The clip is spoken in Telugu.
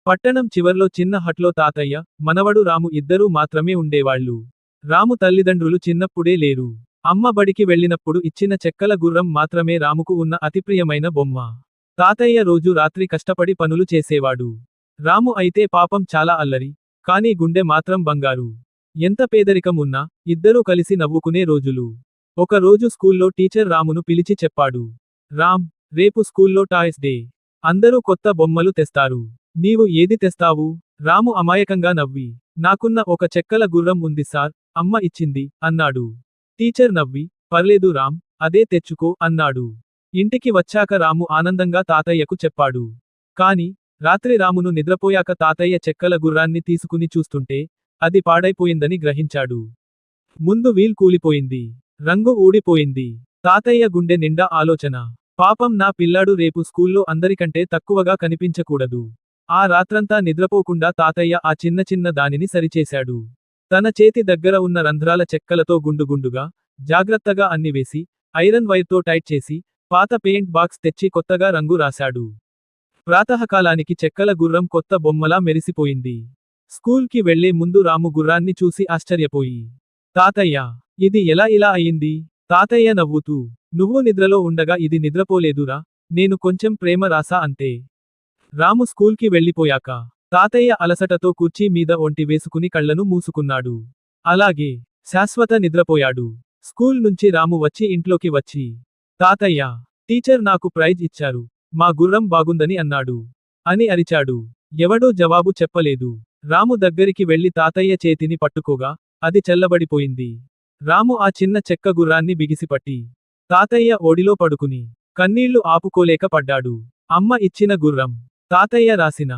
పట్టణం చివర్లో చిన్న హట్లో తాతయ్య, మనవడు రాము ఇద్దరూ మాత్రమే ఉండేవాళ్ళు. రాము తల్లిదండ్రులు చిన్నప్పుడే లేరు. అమ్మ బడికి వెళ్ళినప్పుడు ఇచ్చిన చెక్కల గుర్రం మాత్రమే రాముకు ఉన్న అతిప్రియమైన బొమ్మ. తాతయ్య రోజు రాత్రి కష్టపడి పనులు చేసేవాడు. రాము అయితే పాపం చాలా అల్లరి. కానీ గుండె మాత్రం బంగారు. ఎంత పేదరికం ఉన్నా ఇద్దరూ కలిసి నవ్వుకునే రోజులు. ఒక రోజు స్కూల్లో టీచర్ రామును పిలిచి చెప్పాడు. రామ్, రేపు స్కూల్లో టాయ్స్ డే. అందరూ కొత్త బొమ్మలు తెస్తారు. నీవు ఏది తెస్తావు? రాము అమాయకంగా నవ్వి, నాకున్న ఒక చెక్కల గుర్రం ఉంది సార్, అమ్మ ఇచ్చింది, అన్నాడు. టీచర్ నవ్వి, పర్లేదు రామ్, అదే తెచ్చుకో, అన్నాడు. ఇంటికి వచ్చాక రాము ఆనందంగా తాతయ్యకు చెప్పాడు. కాని రాత్రి రామును నిద్రపోయాక తాతయ్య చెక్కల గుర్రాన్ని తీసుకుని చూస్తుంటే అది పాడైపోయిందని గ్రహించాడు. ముందు వీల్ కూలిపోయింది. రంగు ఊడిపోయింది. తాతయ్య గుండె నిండా ఆలోచన. పాపం నా పిల్లాడు రేపు స్కూల్లో అందరికంటే తక్కువగా కనిపించకూడదు. ఆ రాత్రంతా నిద్రపోకుండా తాతయ్య ఆ చిన్న చిన్న దానిని సరిచేశాడు. తన చేతి దగ్గర ఉన్న రంధ్రాల చెక్కలతో గుండుగుండుగా, జాగ్రత్తగా అన్ని వేసి, ఐరన్ వైర్తో టైట్ చేసి, పాత పెయింట్ బాక్స్ తెచ్చి కొత్తగా రంగు రాశాడు. ప్రాతకాలానికి చెక్కల గుర్రం కొత్త బొమ్మలా మెరిసిపోయింది. స్కూల్కి వెళ్లే ముందు రాము గుర్రాన్ని చూసి ఆశ్చర్యపోయి, తాతయ్య, ఇది ఎలా ఇలా అయింది? తాతయ్య నవ్వుతూ, నువ్వు నిద్రలో ఉండగా ఇది నిద్రపోలేదురా, నేను కొంచెం ప్రేమ రాసా అంతే. రాము స్కూల్కి వెళ్ళిపోయాక తాతయ్య అలసటతో కుర్చీ మీద ఒంటి వేసుకుని కళ్లను మూసుకున్నాడు. అలాగే శాశ్వత నిద్రపోయాడు. స్కూల్ నుంచి రాము వచ్చి ఇంట్లోకి వచ్చి, తాతయ్య, టీచర్ నాకు ప్రైజ్ ఇచ్చారు, మా గుర్రం బాగుందని అన్నాడు అని అరిచాడు. ఎవడూ జవాబు చెప్పలేదు. రాము దగ్గరికి వెళ్లి తాతయ్య చేతిని పట్టుకోగా అది చల్లబడిపోయింది. రాము ఆ చిన్న చెక్క గుర్రాన్ని బిగిసిపట్టి తాతయ్య ఓడిలో పడుకుని కన్నీళ్లు ఆపుకోలేక పడ్డాడు. అమ్మ ఇచ్చిన గుర్రం, తాతయ్య రాసిన